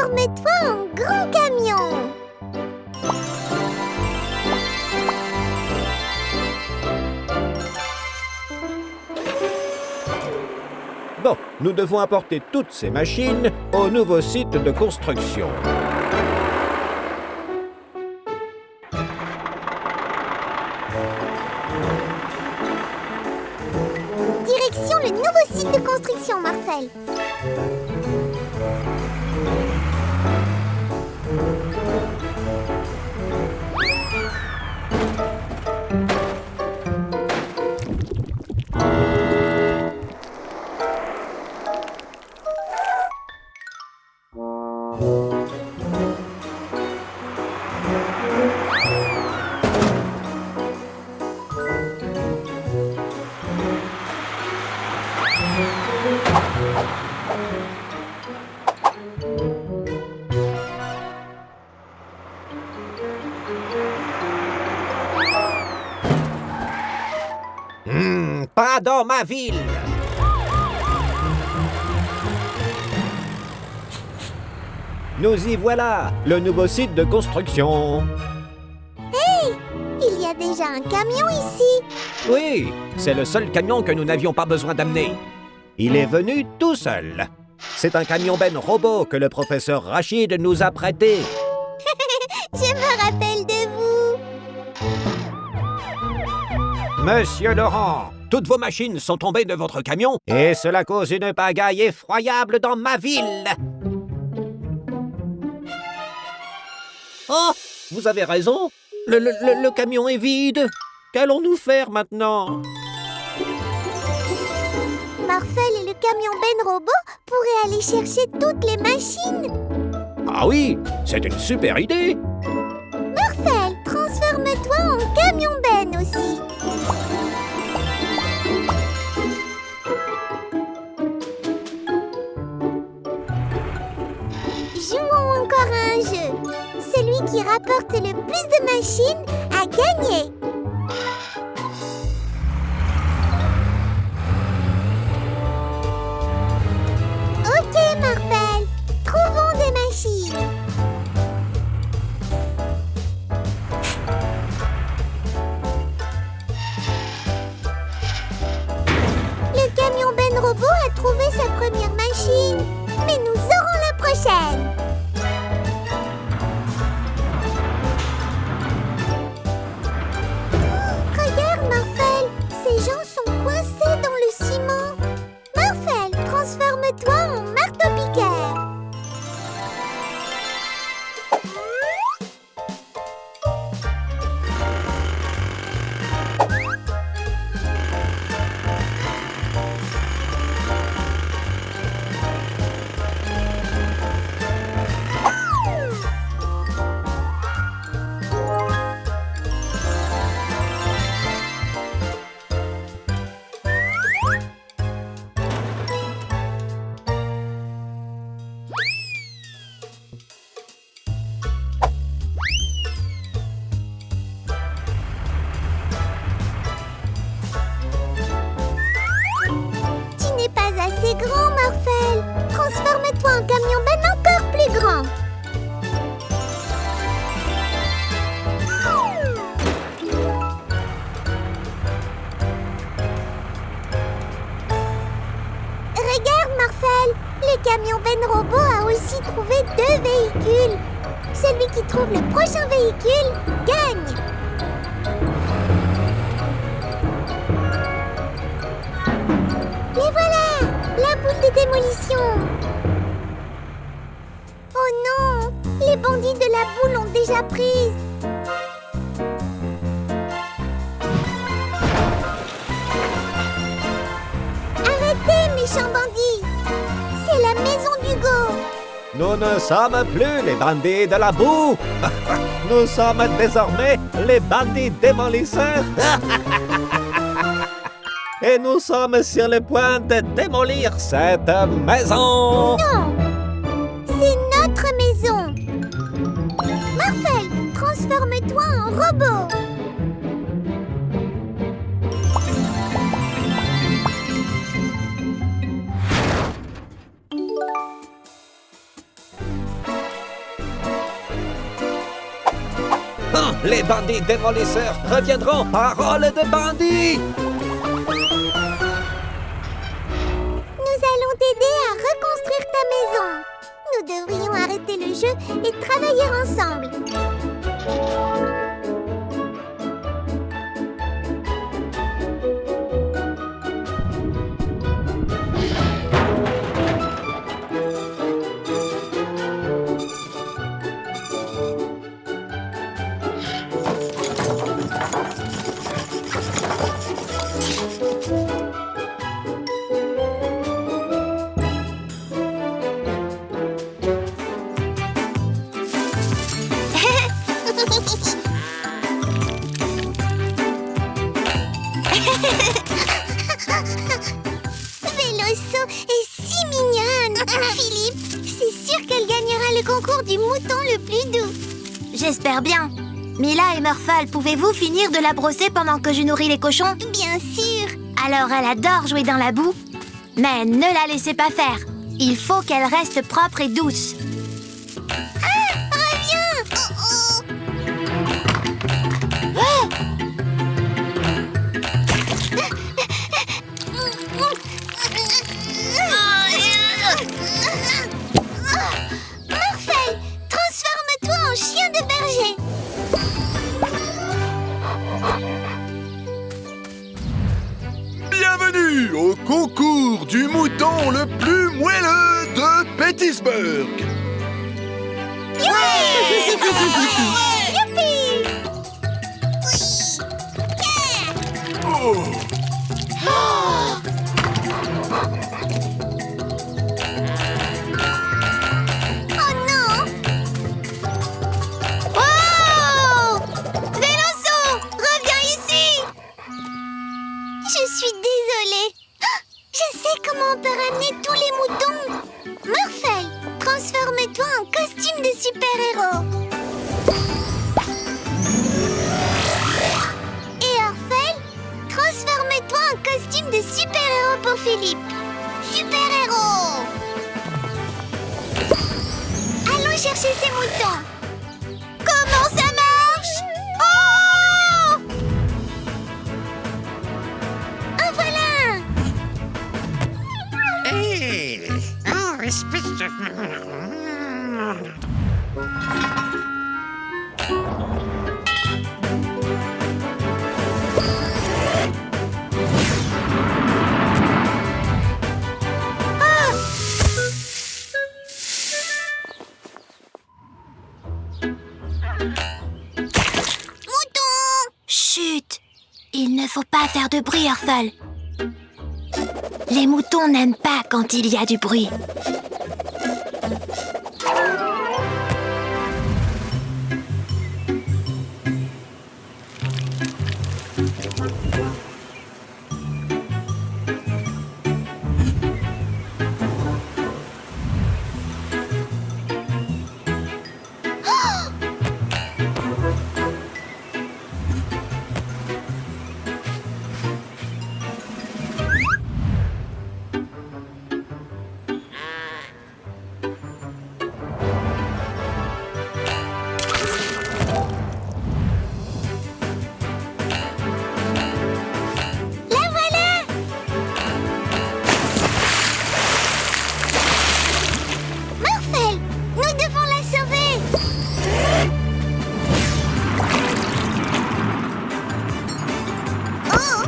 Transforme-toi en grand camion. Bon, nous devons apporter toutes ces machines au nouveau site de construction. Direction le nouveau site de construction, Marcel. Pas dans ma ville! Nous y voilà, le nouveau site de construction. Il y a déjà un camion ici. Oui, c'est le seul camion que nous n'avions pas besoin d'amener. Il est venu tout seul. C'est un camion Ben robot que le professeur Rachid nous a prêté. Je me rappelle de vous. Monsieur Laurent, toutes vos machines sont tombées de votre camion et cela cause une pagaille effroyable dans ma ville. Oh, vous avez raison. Le camion est vide. Qu'allons-nous faire maintenant? Marcel et le camion Ben robot pourraient aller chercher toutes les machines. Ah oui, c'est une super idée. Marcel, transforme-toi en camion Ben aussi. Jouons encore à un jeu. Celui qui rapporte le plus de machines a gagné. Ok, Marcel. Trouvons des machines. Le camion Ben robot a trouvé sa première machine. Mais nous aurons la prochaine. Regarde, Marcel, ces gens sont coincés dans le ciment. Marcel, transforme-toi en marteau-piqueur. Tu n'es pas assez grand, Marcel. Transforme-toi en camion Ben encore plus grand. Regarde, Marcel, le camion Ben robot a aussi trouvé 2 véhicules. Celui qui trouve le prochain véhicule gagne. Les voilà, la boule de démolition. Oh non, les bandits de la boule l'ont déjà prise. Arrêtez, méchants bandits. C'est la maison d'Hugo. Nous ne sommes plus les bandits de la boue. Nous sommes désormais les bandits démolisseurs. Et nous sommes sur le point de démolir cette maison. Non, c'est notre maison. Marcel, transforme-toi en robot. Les bandits démolisseurs reviendront, parole de bandits! Nous allons t'aider à reconstruire ta maison. Nous devrions arrêter le jeu et travailler ensemble. Véloso est si mignonne. Philippe, c'est sûr qu'elle gagnera le concours du mouton le plus doux. J'espère bien. Mila et Murphle, pouvez-vous finir de la brosser pendant que je nourris les cochons? Bien sûr. Alors elle adore jouer dans la boue. Mais ne la laissez pas faire. Il faut qu'elle reste propre et douce. Reviens. Murphle, transforme-toi en chien de berger. Bienvenue au concours du mouton le plus moelleux de Petersburg. Youpi! Oh. Oh non! Oh! Véloso, reviens ici! Je suis désolée. Je sais comment on peut ramener tous les moutons. Murphle, transforme-toi en costume de super-héros. Et Orphelle, transforme-toi en costume de super-héros pour Philippe. Super-héros! Allons chercher ces moutons. Comment ça marche? Oh! En voilà un. Hey! Oh, espèce de... Mouton! Chut! Il ne faut pas faire de bruit, Orphle. Les moutons n'aiment pas quand il y a du bruit. La voilà! Murphle, nous devons la sauver! Oh!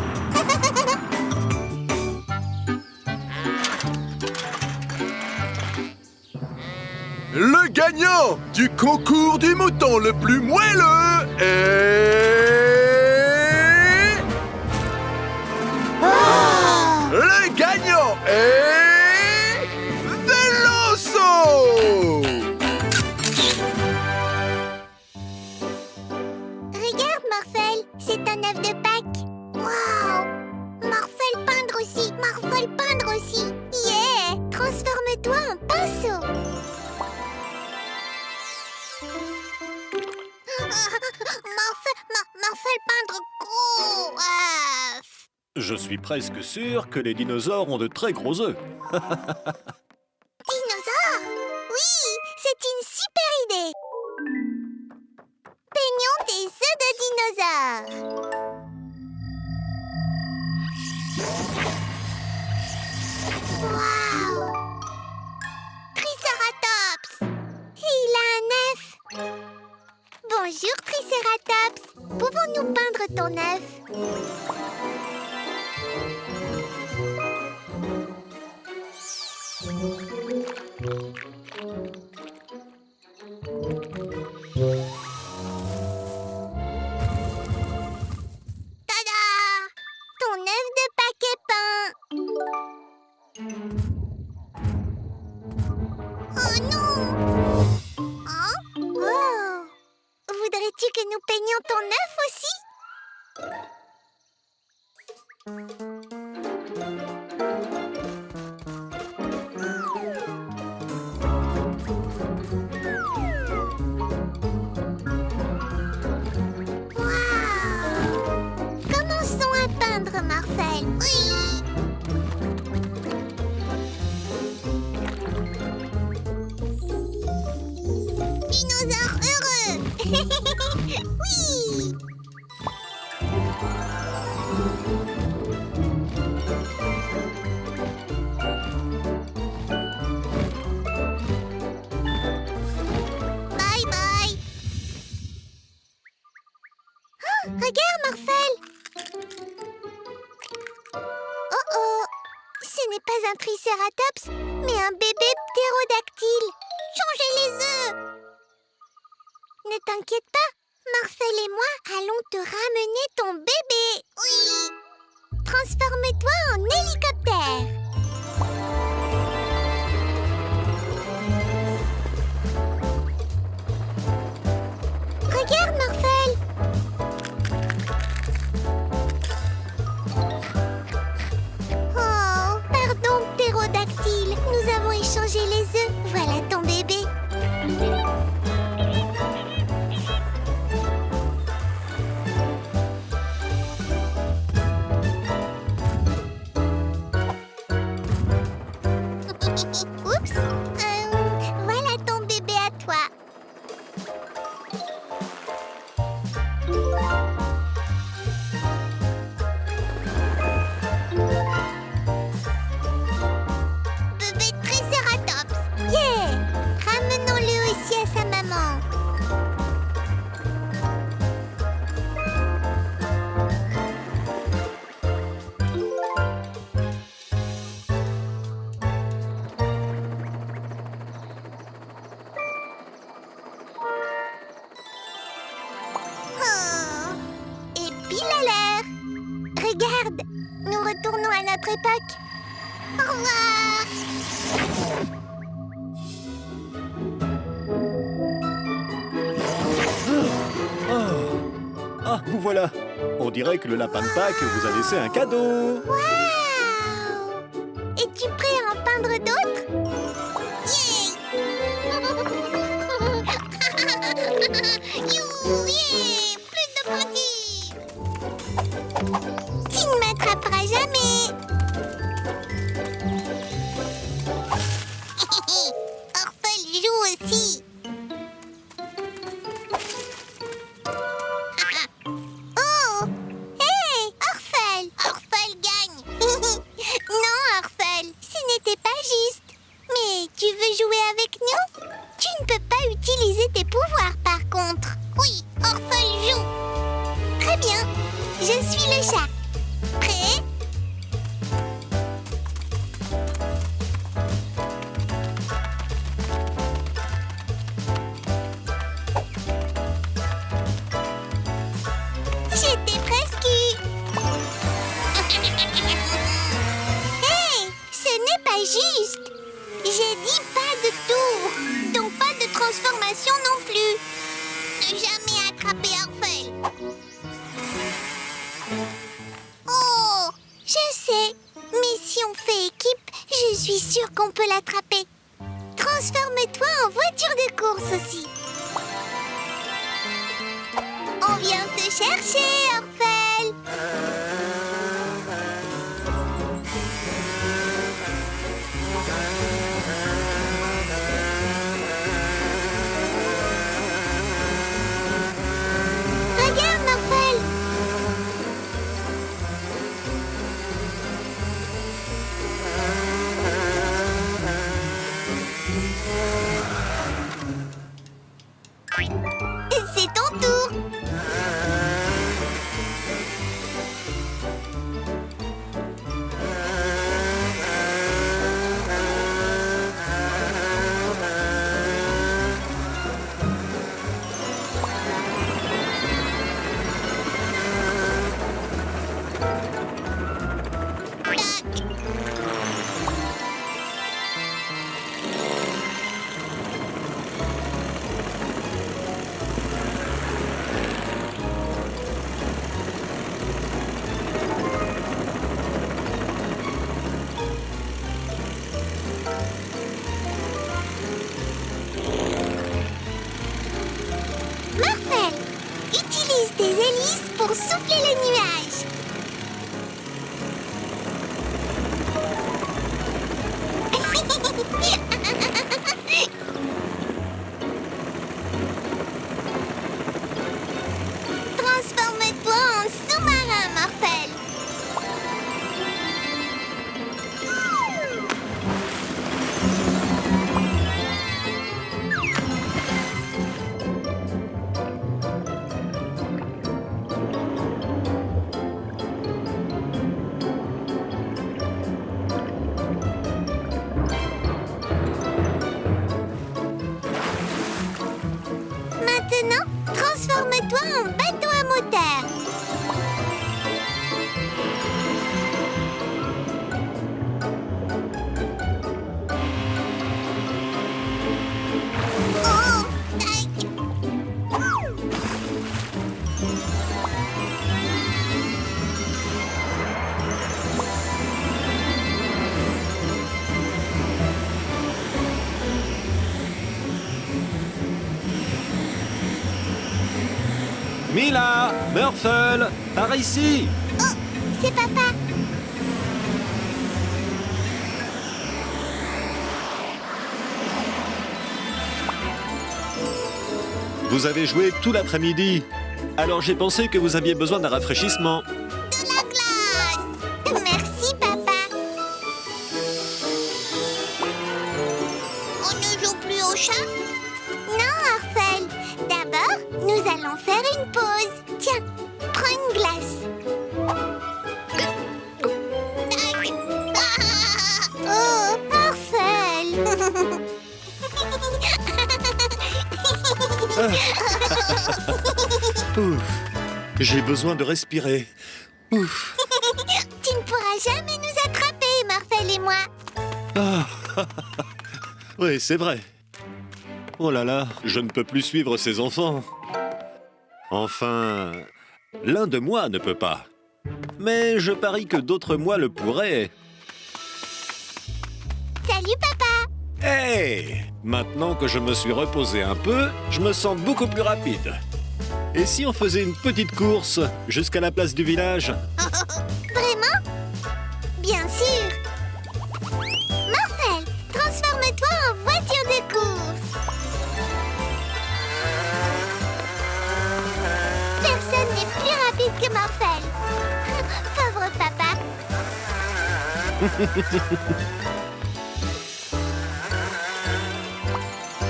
Le gagnant du concours du mouton le plus moelleux est... Le gagnant est... Véloso! Regarde, Murphle, c'est un œuf de Pâques. Waouh! Murphle peindre aussi, Murphle peindre aussi. Yeah! Transforme-toi en pinceau. Murphle peindre gros. Je suis presque sûr que les dinosaures ont de très gros œufs. Dinosaure? Oui, c'est une super idée. Peignons des œufs. peindre ton œuf. Tada! Ton œuf de Pâques est peint. Oh non! Hein? Oh! Voudrais-tu que nous peignions ton œuf aussi? Waouh! Commençons à peindre, Marcel. Oui! Dinosaure heureux! Oui! Bye bye! Oh, regarde, Marcel! Oh oh! Ce n'est pas un tricératops, mais un bébé ptérodactyle. Changez les œufs! Ne t'inquiète pas, Marcel et moi allons te ramener ton bébé. Oui! Transforme-toi en hélicoptère. Regarde, Marcel. Oh, pardon, ptérodactyle. Nous avons échangé les œufs. Voilà ton bébé. Oups, voilà ton bébé à toi. Bébé tricératops. Yeah! Ramenons-le aussi à sa maman. Oh. Et pile à l'heure. Regarde, nous retournons à notre époque. Au revoir. Ah, vous voilà. On dirait que le lapin de Pâques vous a laissé un cadeau. Waouh! Es-tu prêt à en peindre d'autres? Yeah! You, yeah! Plus de pratique! Tu ne m'attraperas jamais! Orphel joue aussi! Oh! Hey! Orphel! Orphel gagne! Non, Orphel, ce n'était pas juste. Mais tu veux jouer avec nous? Tu ne peux pas utiliser tes pouvoirs par contre. Oui, Orphel joue. Très bien, je suis le chat. Prêt? J'étais presque. Hey, ce n'est pas juste. J'ai dit pas de tour, donc pas de transformation non plus. Ne jamais attraper Orphel. Oh, je sais, mais si on fait équipe, je suis sûre qu'on peut l'attraper. Transforme-toi en voiture de course aussi. On vient te chercher, Orphel. Regarde, Orphel. C'est ton tour. transforme-toi en bateau à moteur. Oh, aïe. Mila, Murphle, par ici. Oh, c'est papa. Vous avez joué tout l'après-midi. Alors j'ai pensé que vous aviez besoin d'un rafraîchissement. De la glace. Merci, papa. On ne joue plus au chat? Non, Orphel. D'abord, nous allons faire une pause. Tiens, prends une glace. Aïe. Ah. Oh, Orphel. Ouf. J'ai besoin de respirer. Ouf. Tu ne pourras jamais nous attraper, Morphel et moi. Ah. Oui, c'est vrai. Oh là là, je ne peux plus suivre ces enfants. Enfin, l'un de moi ne peut pas. Mais je parie que d'autres moi le pourraient. Salut, papa. Hey! Maintenant que je me suis reposé un peu, je me sens beaucoup plus rapide. Et si on faisait une petite course jusqu'à la place du village? Vraiment? Bien sûr. Morphel, transforme-toi en voiture de course. Personne n'est plus rapide que Morphel. Pauvre papa.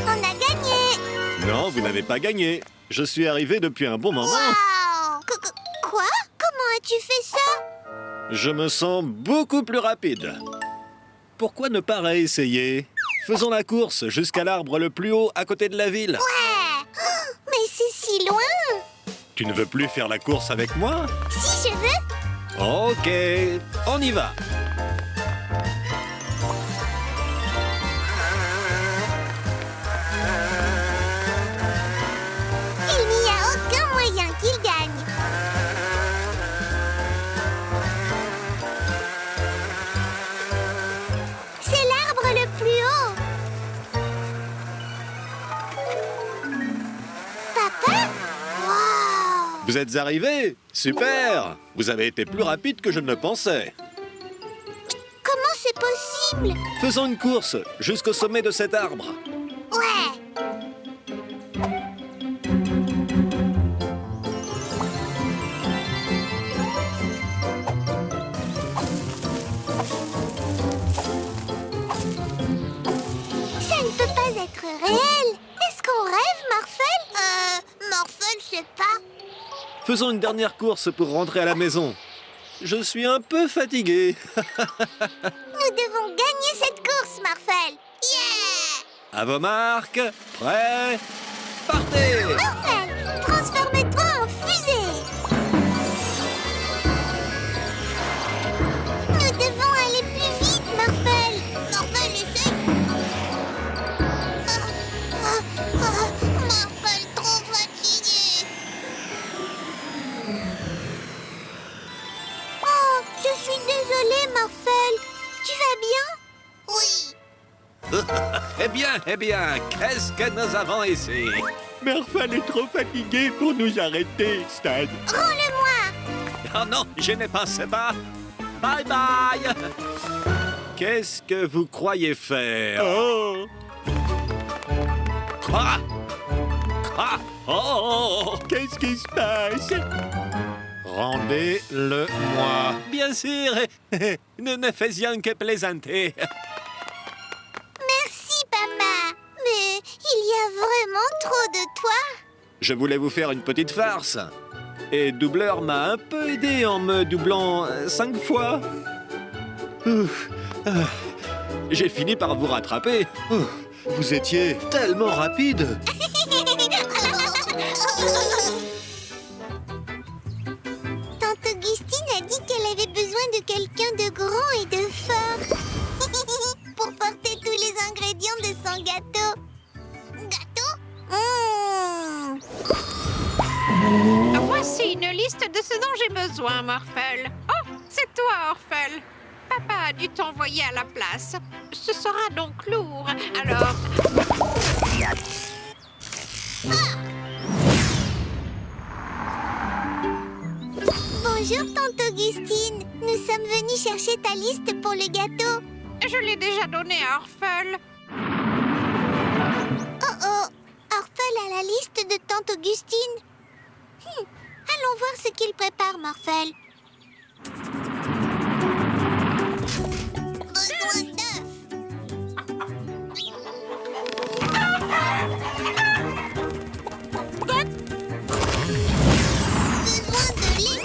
On a gagné. Non, vous n'avez pas gagné. Je suis arrivé depuis un bon moment. Waouh! Quoi? Comment as-tu fait ça? Je me sens beaucoup plus rapide. Pourquoi ne pas réessayer? Faisons la course jusqu'à l'arbre le plus haut à côté de la ville. Ouais! Oh, mais c'est si loin! Tu ne veux plus faire la course avec moi? Si je veux! Ok, on y va. Il n'y a aucun moyen qu'il gagne. C'est l'arbre le plus haut. Papa? Wow! Vous êtes arrivé? Super! Vous avez été plus rapide que je ne le pensais. Comment c'est possible? Faisons une course jusqu'au sommet de cet arbre. Ouais! Ça ne peut pas être réel. Est-ce qu'on rêve, Morphel? Morphel, je sais pas. Faisons une dernière course pour rentrer à la maison. Je suis un peu fatigué. Nous devons gagner cette course, Morphel. Yeah! À vos marques, prêts, partez! Morphel, transforme-toi en fusée. Nous devons aller plus vite, Morphel. Morphel, essaie. Morphel, trop fatigué. Oh, je suis désolée, Morphel. Tu vas bien? Oui. Eh bien, qu'est-ce que nous avons ici? Murphle est trop fatigué pour nous arrêter, Stan. Rends-le-moi. Oh non, je ne pensais pas. Bye bye. Qu'est-ce que vous croyez faire? Oh! Quoi? Quoi? Oh! Qu'est-ce qui se passe? Rendez-le-moi. Bien sûr, nous ne faisions que plaisanter. Merci, papa. Mais il y a vraiment trop de toi. Je voulais vous faire une petite farce. Et Doubleur m'a un peu aidé en me doublant 5 fois. Ouf. Ah. J'ai fini par vous rattraper. Ouf. Vous étiez tellement rapide. de quelqu'un de grand et de fort pour porter tous les ingrédients de son gâteau. Gâteau? Voici une liste de ce dont j'ai besoin, Morphle. Oh, c'est toi, Orphle. Papa a dû t'envoyer à la place. Ce sera donc lourd. Alors... Bonjour, tante Augustine. Nous sommes venus chercher ta liste pour le gâteau. Je l'ai déjà donné à Orphle. Oh, Orphle a la liste de tante Augustine. Allons voir ce qu'il prépare, Morphle. Besoin d'œufs. Besoin de lait.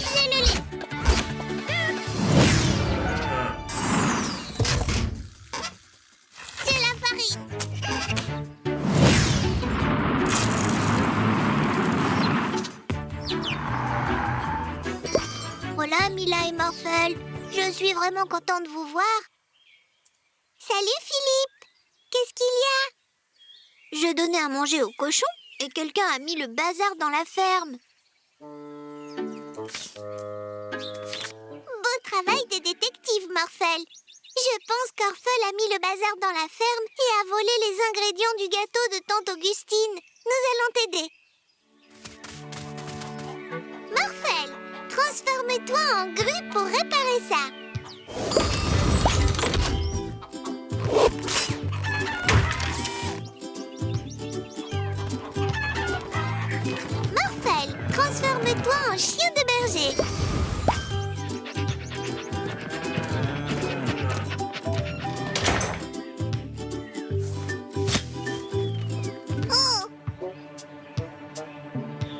J'ai le lait. C'est la farine. Voilà, Mila et Morphle. Je suis vraiment contente de vous voir. Salut, Philippe. Qu'est-ce qu'il y a? Je donnais à manger aux cochons et quelqu'un a mis le bazar dans la ferme. Beau travail de détective, Morphle. Je pense qu'Orphle a mis le bazar dans la ferme et a volé les ingrédients du gâteau de tante Augustine. Nous allons t'aider. Morphle, transforme-toi en grue pour réparer ça. Morphle, transforme-toi en chien de berger. Oh!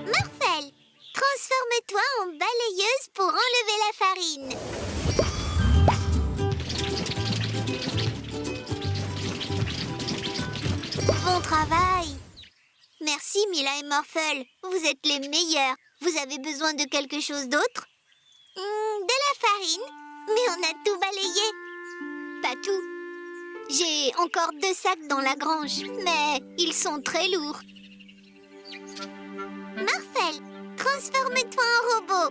Morphle, transforme-toi en balayeuse pour enlever la farine. Bon travail. Merci, Mila et Morphle. Vous êtes les meilleurs. Vous avez besoin de quelque chose d'autre? De la farine. Mais on a tout balayé. Pas tout. J'ai encore 2 sacs dans la grange, mais ils sont très lourds. Morphle, transforme-toi en robot.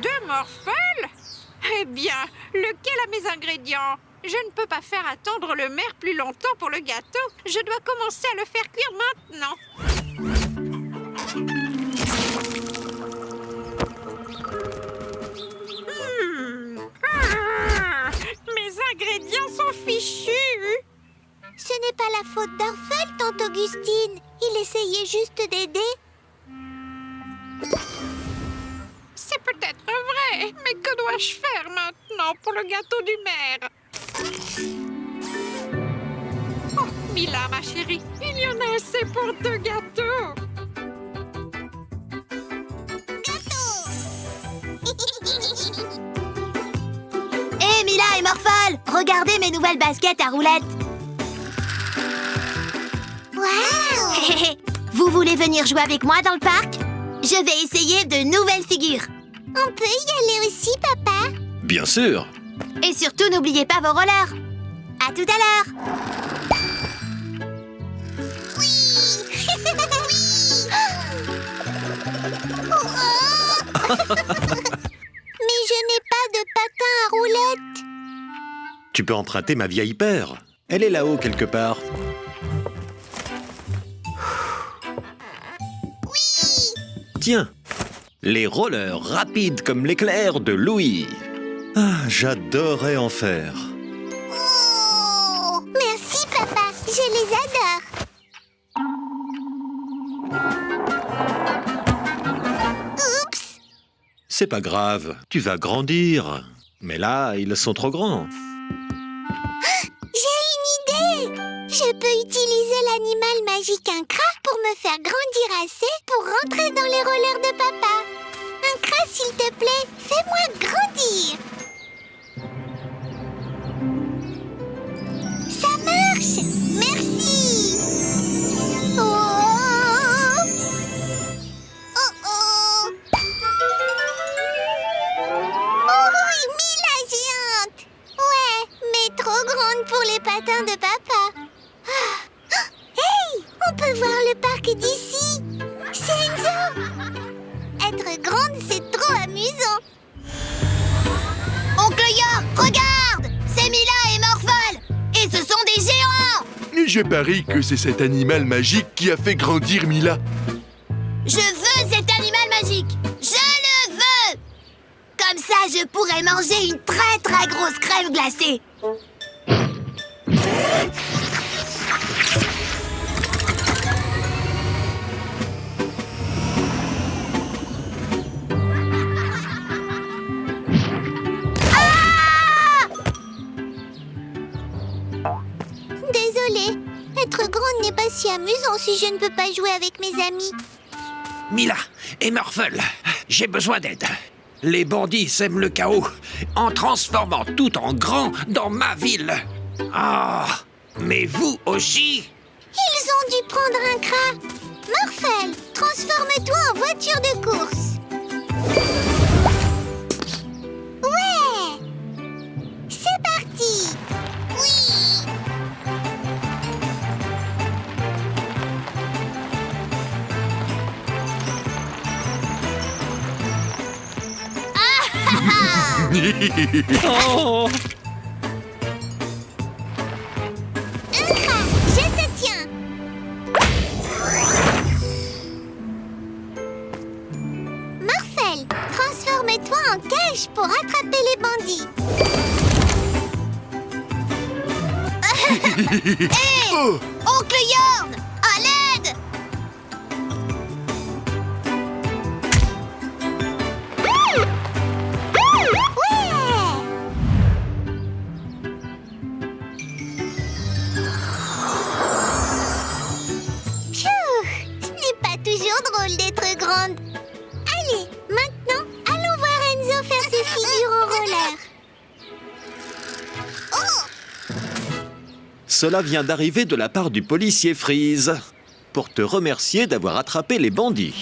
Deux Morphle? Eh bien, lequel a mes ingrédients? Je ne peux pas faire attendre le maire plus longtemps pour le gâteau. Je dois commencer à le faire cuire maintenant. Mes ingrédients sont fichus. Ce n'est pas la faute d'Orphle, tante Augustine. Il essayait juste d'aider. C'est peut-être vrai, mais que dois-je faire maintenant pour le gâteau du maire? Oh, Mila, ma chérie, il y en a assez pour 2 gâteaux. Hé, Mila et Morphle, regardez mes nouvelles baskets à roulettes. Waouh! Vous voulez venir jouer avec moi dans le parc? Je vais essayer de nouvelles figures. On peut y aller aussi, papa? Bien sûr. Et surtout, n'oubliez pas vos rollers. À tout à l'heure. Oui! Mais je n'ai pas de patin à roulettes. Tu peux emprunter ma vieille paire. Elle est là-haut quelque part. Oui! Tiens, les rollers rapides comme l'éclair de Louis. Ah, j'adorerais en faire. Oh! Merci, papa. Je les adore. Oups! C'est pas grave, tu vas grandir. Mais là, ils sont trop grands. J'ai une idée! Je peux peux utiliser l'animal magique Incra pour me faire grandir assez pour rentrer dans les rollers de papa. Incra, s'il te plaît, fais-moi grandir. Ça marche! Merci! Oh! Oh oh! Oh, Mila géante! Ouais, mais trop grande pour les patins de papa. Ah. Hey! On peut voir le parc d'ici! C'est Enzo! Être grande, c'est trop amusant! Oncle York, regarde! C'est Mila et Morphle! Et ce sont des géants! Et je parie que c'est cet animal magique qui a fait grandir Mila. Je veux cet animal magique! Je le veux! Comme ça, je pourrais manger une très très grosse crème glacée. Désolée, être grande n'est pas si amusant si je ne peux pas jouer avec mes amis. Mila et Morphle, j'ai besoin d'aide. Les bandits sèment le chaos en transformant tout en grand dans ma ville. Ah, mais vous aussi? Ils ont dû prendre un crat. Morphle, transforme-toi en voiture de course. Ouais! C'est parti! Oui! Oh! Incra, je te tiens. Morphle, transforme-toi en cage pour attraper les bandits. Hé! Oh! Oncle Yorn! À l'aide! Ouais! Pfiou, ce n'est pas toujours drôle d'être grande. Allez, maintenant, allons voir Enzo faire ses figures en roller. Oh! Cela vient d'arriver de la part du policier Freeze pour te remercier d'avoir attrapé les bandits.